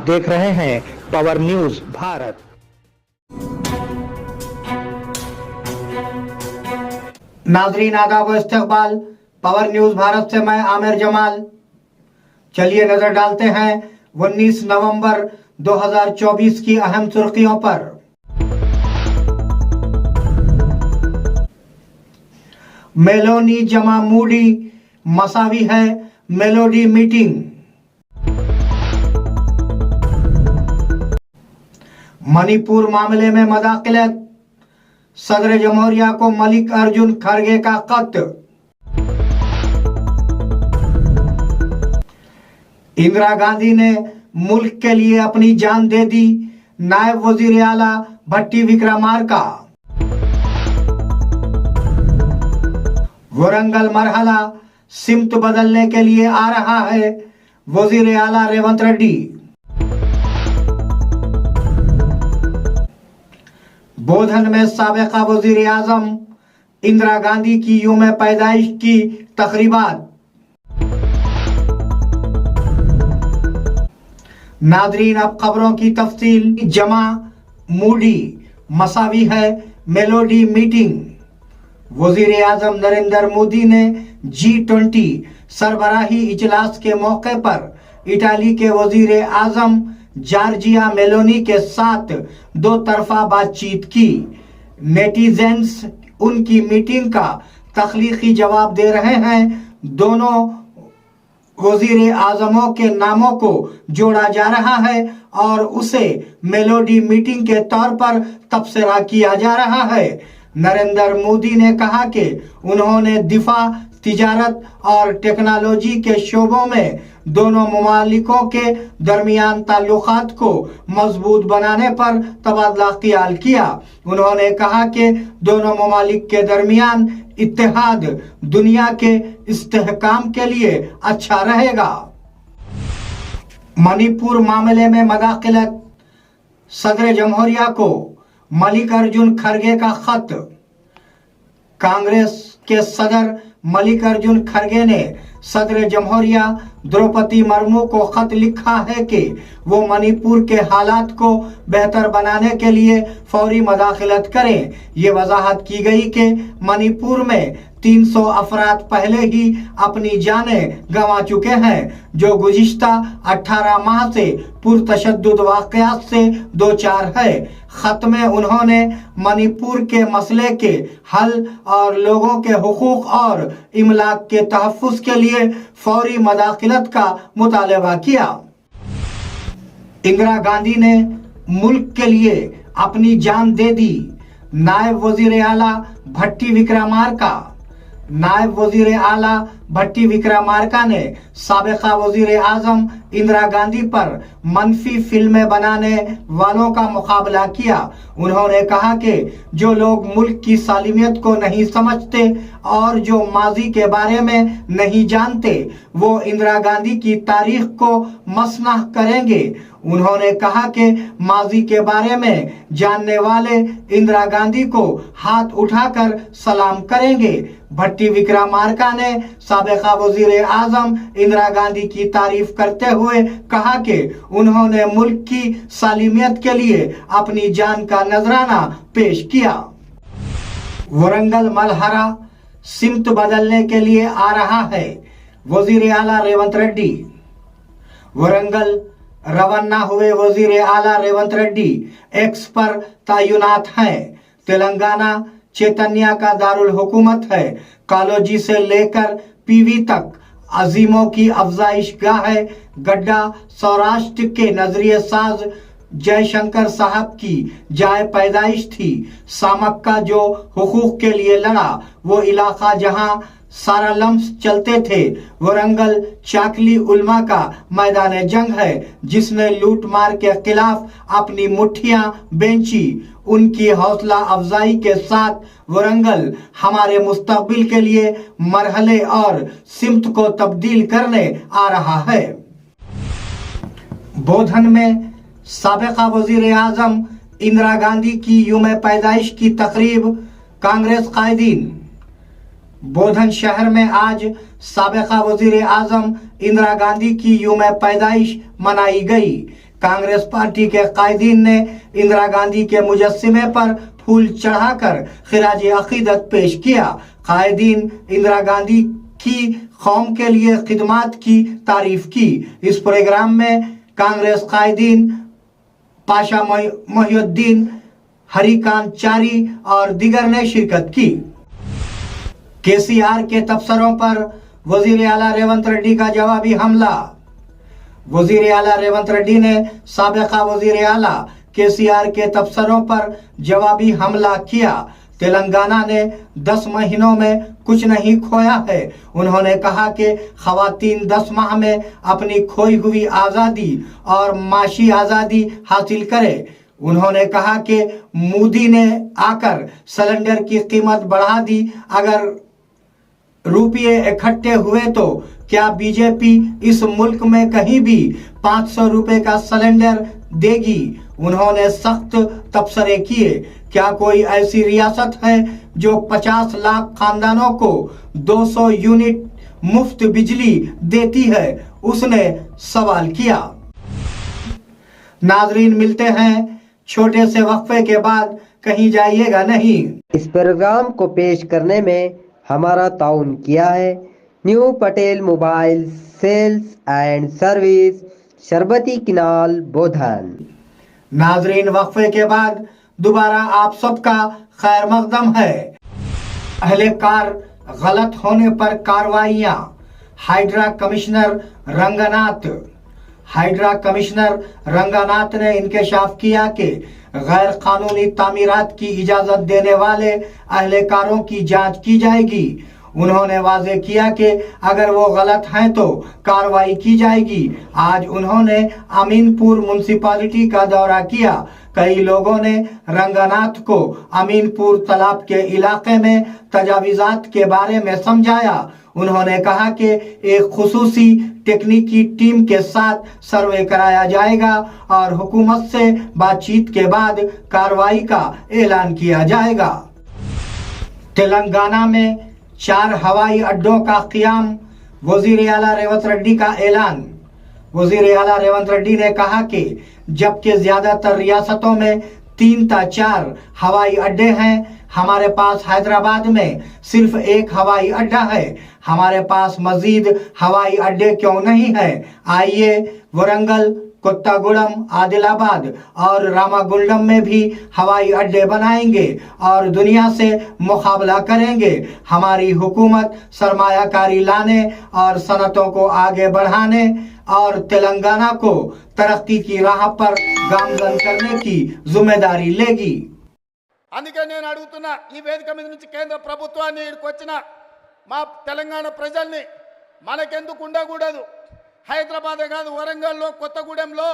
देख रहे हैं पावर न्यूज भारत। नाजरीन आदाब व इस्तकबाल, पावर न्यूज भारत से मैं आमिर जमाल। चलिए नजर डालते हैं 19 नवंबर 2024 की अहम सुर्खियों पर। मेलोनी जमा मूडी मसावी है मेलोडी मीटिंग। मणिपुर मामले में मदाखलत, सदर जमहूरिया को मल्लिकार्जुन खड़गे का खत। इंदिरा गांधी ने मुल्क के लिए अपनी जान दे दी, नायब वजीर आला भट्टी विक्रमार्का। वरंगल मरहला सिमत बदलने के लिए आ रहा है, वजीर आला रेवंत रेड्डी। बोधन में साबिका वजीर आजम इंदिरा गांधी की यौम पैदाइश की तकरीबात। नादरीन अब खबरों की तफसील। जमा मूडी मसावी है मेलोडी मीटिंग। वजीर आजम नरेंद्र मोदी ने G20 सरबराही इजलास के मौके पर इटाली के वजीर आजम जॉर्जिया मेलोनी के साथ दो तरफा बातचीत की। नेटिजन्स उनकी मीटिंग का तख्लीकी जवाब दे रहे हैं। दोनों वजीर आजमों के नामों को जोड़ा जा रहा है और उसे मेलोडी मीटिंग के तौर पर तबसरा किया जा रहा है। नरेंद्र मोदी ने कहा कि उन्होंने दिफा, तिजारत और टेक्नोलॉजी के शोबों में दोनों ममालिकों के दरमियान ताल्लुकात को मजबूत बनाने पर तबादला ख्याल किया। उन्होंने कहा कि दोनों ममालिक के दरमियान इत्तेहाद दुनिया के इस्तेहकाम के लिए अच्छा रहेगा। मणिपुर मामले में मदाखलत, सदर जमहूरिया को मल्लिकार्जुन खड़गे का खत। कांग्रेस के सदर मल्लिकार्जुन खड़गे ने सदर जमहूरिया द्रौपदी मुर्मू को खत लिखा है कि वो मणिपुर के हालात को बेहतर बनाने के लिए फौरी मदाखलत करें। ये वजाहत की गई कि मणिपुर में 300 अफराद पहले ही अपनी जानें गंवा चुके हैं, जो गुज़िश्ता 18 माह से पुरतशद्दुद वाक़यात से दो चार है। खत में उन्होंने मणिपुर के मसले के हल और लोगों के हुकूक और इमलाक के तहफ़्फ़ुज़ के लिए फौरी मदाखलत का मुतालबा किया। इंदिरा गांधी ने मुल्क के लिए अपनी जान दे दी, नायब वजीर आला भट्टी विक्रमार्का। नायब वजीर आला भट्टी विक्रमार्का ने साबिका वजीर आजम इंदिरा गांधी पर मनफी फिल्में बनाने वालों का मुकाबला किया। उन्होंने कहा कि जो लोग मुल्क की सालिमियत को नहीं समझते और जो माजी के बारे में नहीं जानते, वो इंदिरा गांधी की तारीख को मसनह करेंगे। उन्होंने कहा कि माजी के बारे में जानने वाले इंदिरा गांधी को हाथ उठाकर सलाम करेंगे। भट्टी विक्रमार्का ने साबिका वजीर आजम इंदिरा गांधी की तारीफ करते हुए कहा कि उन्होंने मुल्क की सालिमियत के लिए अपनी जान का नजराना पेश किया। वरंगल मलहरा सिमत बदलने के लिए आ रहा है, वजीर आला रेवंत रेड्डी। वरंगल रवाना हुए वजीर आला रेवंत रेड्डी एक्स पर तैनात हैं। तेलंगाना चैतन्य का दारुल हुकूमत है। कॉलोजी से लेकर पीवी तक अजीमों की अफजाइश गाह है। गड्ढा सौराष्ट्र के नजरिए साज जयशंकर साहब की जाए पैदाइश थी। सामक का जो हुकूक के लिए लड़ा, वो इलाका जहां सारा लम्स चलते थे, वरंगल चाकली उल्मा का मैदान जंग है, जिसने लूट मार के खिलाफ अपनी मुट्ठियां बेंची। उनकी हौसला अफजाई के साथ वरंगल हमारे मुस्तकबिल के लिए मरहले और सिमत को तब्दील करने आ रहा है। बोधन में साबिका वजीर आजम इंदिरा गांधी की यौम पैदाइश की तकरीब, कांग्रेस कायदीन। बोधन शहर में आज साबिका वजीर आजम इंदिरा गांधी की यौम पैदाइश मनाई गई। कांग्रेस पार्टी के कायदीन ने इंदिरा गांधी के मुजस्सिमे पर फूल चढ़ाकर खिराज अकीदत पेश किया। कायदीन इंदिरा गांधी की कौम के लिए खिदमत की तारीफ की। इस प्रोग्राम में कांग्रेस कायदीन पाशा मोहिउद्दीन, हरिकांत चारी और दीगर ने शिरकत की। केसीआर के तबसरों पर वजीर आला रेवंत रेड्डी का जवाबी हमला। वजीर आला रेवंत रेड्डी ने साबिका वजीर आला केसीआर के तबसरों पर जवाबी हमला किया। तेलंगाना ने 10 महीनों में कुछ नहीं खोया है। उन्होंने कहा कि खवातीन 10 माह में अपनी खोई हुई आज़ादी और माशी आज़ादी हासिल करें। उन्होंने कहा कि मोदी ने आकर सिलेंडर की कीमत बढ़ा दी। अगर रुपये इकट्ठे हुए तो क्या बीजेपी इस मुल्क में कहीं भी 500 रुपए का सिलेंडर देगी? उन्होंने सख्त तबसरे किए। क्या कोई ऐसी रियासत है जो 50 लाख खानदानों को 200 यूनिट मुफ्त बिजली देती है? उसने सवाल किया। नाजरीन, मिलते हैं छोटे से वक्फे के बाद, कहीं जाइएगा नहीं। इस प्रोग्राम को पेश करने में हमारा ताउन किया है new Patel mobile sales and service, Sharbati canal, Bodhan. नाजरीन, वक्फे के बाद दोबारा आप सबका खैर मकदम है। अहलकार गलत होने पर कार्रवाइयां। हाइड्रा कमिश्नर रंगानाथ ने इंकशाफ किया कि गैर कानूनी तामीरात की इजाजत देने वाले अहलकारों की जांच की जाएगी। उन्होंने वाजे किया कि अगर वो गलत हैं तो कार्रवाई की जाएगी। आज उन्होंने अमीनपुर म्युनिसिपैलिटी का दौरा किया। कई लोगों ने रंगानाथ को अमीनपुर तालाब के इलाके में तजावीज़ात के बारे में समझाया। उन्होंने कहा कि एक खुसूसी टेक्निकी टीम के साथ सर्वे कराया जाएगा और हुकूमत से बातचीत के बाद कार्रवाई का ऐलान किया जाएगा। तेलंगाना में 4 हवाई अड्डों का क़याम, वजीर आला रेवंत रेड्डी का ऐलान। वजीर आला रेवंत रेड्डी ने कहा कि जबकि ज्यादातर रियासतों में 3 या 4 हवाई अड्डे हैं, हमारे पास हैदराबाद में सिर्फ 1 हवाई अड्डा है। हमारे पास मजीद हवाई अड्डे क्यों नहीं है? आइए वरंगल, कोत्तागुड़म, आदिलाबाद और रामागुंडम में भी हवाई अड्डे बनाएंगे और दुनिया से मुकाबला करेंगे। हमारी हुकूमत सरमायाकारी लाने और सनतों को आगे बढ़ाने और तेलंगाना को तरक्की की राह पर गामजन करने की जिम्मेदारी लेगी। అందుకే నేను అడుగుతున్నా, ఈ వేదిక మీద నుంచి కేంద్ర ప్రభుత్వాన్ని, ఇక్కడికి వచ్చిన మా తెలంగాణ ప్రజల్ని, మనకెందుకు ఉండకూడదు? హైదరాబాదే కాదు, వరంగల్లో, కొత్తగూడెంలో,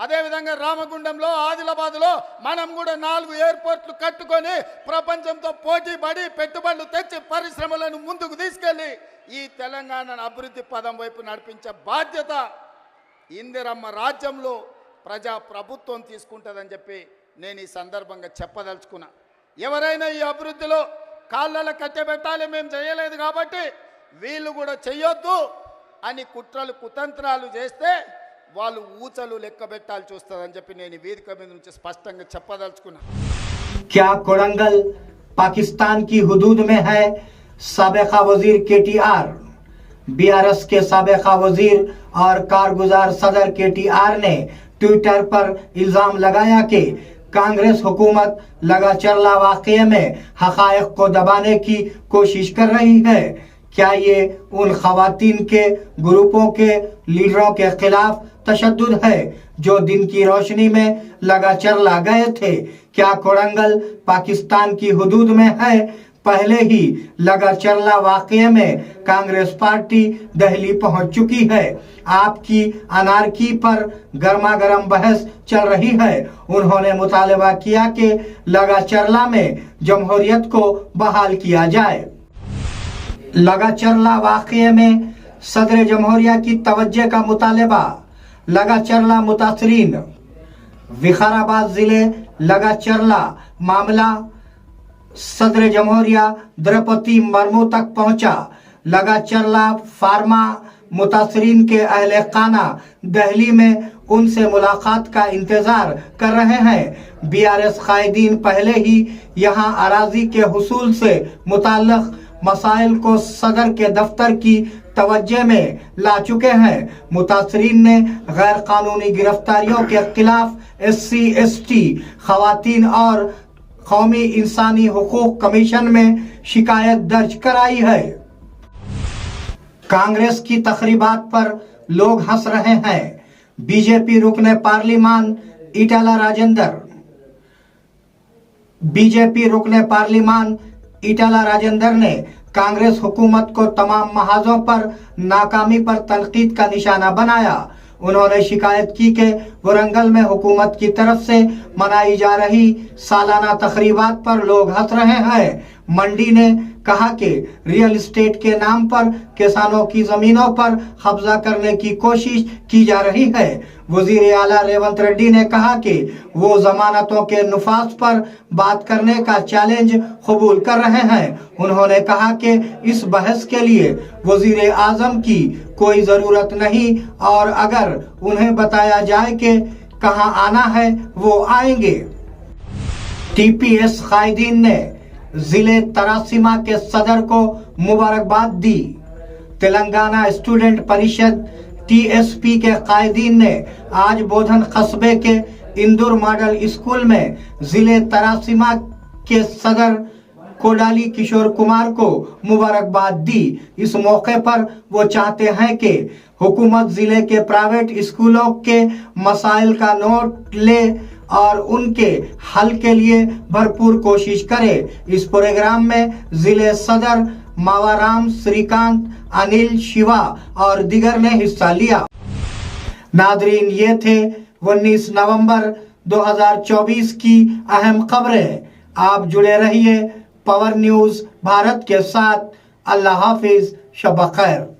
అదేవిధంగా రామగుండంలో, ఆదిలాబాద్లో మనం కూడా 4 ఎయిర్పోర్ట్లు కట్టుకొని ప్రపంచంతో పోటీ పడి పెట్టుబడులు తెచ్చి పరిశ్రమలను ముందుకు తీసుకెళ్లి ఈ తెలంగాణను అభివృద్ధి పదం వైపు నడిపించే బాధ్యత ఇందిరమ్మ రాజ్యంలో ప్రజా ప్రభుత్వం తీసుకుంటుందని చెప్పి నేను ఈ సందర్భంగా చెప్పదలుచుకున్నా. ఎవరైనా ఈ అభివృద్ధిలో కాళ్ళలో కట్టబెట్టాలి, మేము చేయలేదు కాబట్టి వీళ్ళు కూడా చెయ్యొద్దు అని కుట్రలు కుతంత్రాలు చేస్తే వాళ్ళు ఊచలు లెక్క పెట్టాల్సి వస్తుందని చెప్పి నేను ఈ వేదిక మీద నుంచి స్పష్టంగా చెప్పదలుచుకున్నా. क्या कोरंगल पाकिस्तान की हुदूद में है? साबिका वजीर KTR, BRS के साबिका वजीर और कारगुजार सदर KTR ने ट्विटर पर इल्जाम लगाया कि कांग्रेस हुकूमत लगाचरला वाक़ये में हक़ाइक़ को दबाने की कोशिश कर रही है। क्या ये उन खवातीन के ग्रुपों के लीडरों के खिलाफ तशद्दुद है जो दिन की रोशनी में लगाचरला गए थे? क्या कोरंगल पाकिस्तान की हुदूद में है? पहले ही लगाचरला वाक़ये में कांग्रेस पार्टी दिल्ली पहुंच चुकी है। आपकी अनारकी पर गर्मा गर्म बहस चल रही है। उन्होंने मुतालबा किया कि लगाचरला में जमहूरियत को बहाल किया जाए। लगाचरला वाक़ये में सदर जमहूरिया की तवज्जो का मुतालबा। लगाचरला मुतासरीन। विकाराबाद जिले लगाचरला मामला सदर जमहूरिया द्रौपदी मुर्मू तक पहुंचा। लगाचरला फार्मा मुतासरीन के अहल खाना दिल्ली में उनसे मुलाकात का इंतजार कर रहे हैं। बीआरएस कायदीन पहले ही यहां अराजी के हुसूल से मुताल्लिक मसाइल को सदर के दफ्तर की तवज्जो में ला चुके हैं। मुतासरीन ने गैर कानूनी गिरफ्तारियों के खिलाफ SC/ST, खवातीन और कौमी इंसानी हुकूक कमीशन में शिकायत दर्ज कराई है। कांग्रेस की तकरीबात पर लोग हंस रहे हैं। बीजेपी रुकने पार्लिमान ईटाला राजेंद्र ने कांग्रेस हुकूमत को तमाम महाजों पर नाकामी पर तनकीद का निशाना बनाया। उन्होंने शिकायत की कि वरंगल में हुकूमत की तरफ से मनाई जा रही सालाना तकरीबात पर लोग हंस रहे हैं। मंडी ने कहा कि रियल एस्टेट के नाम पर किसानों की जमीनों पर कब्जा करने की कोशिश की जा रही है। वजीर आला रेवंत रेड्डी ने कहा कि वो जमानतों के नफाज पर बात करने का चैलेंज कबूल कर रहे हैं। उन्होंने कहा कि इस बहस के लिए वजीर आजम की कोई जरूरत नहीं और अगर उन्हें बताया जाए कि कहां आना है वो आएंगे। TPS कायदीन ने जिले तरासीमा के सदर को मुबारकबाद दी। तेलंगाना स्टूडेंट परिषद TSP के कायदीन ने आज बोधन कस्बे के इंदौर मॉडल स्कूल में जिले तरासीमा के सदर कोडाली किशोर कुमार को मुबारकबाद दी। इस मौके पर वो चाहते हैं कि हुकूमत जिले के प्राइवेट स्कूलों के मसाइल का नोट ले और उनके हल के लिए भरपूर कोशिश करे। इस प्रोग्राम में जिले सदर मावाराम, श्रीकांत, अनिल, शिवा और दीगर ने हिस्सा लिया। नादरीन, ये थे 19 नवंबर 2024 की अहम खबरें। आप जुड़े रहिए पावर न्यूज भारत के साथ। अल्लाह हाफिज, शब खैर।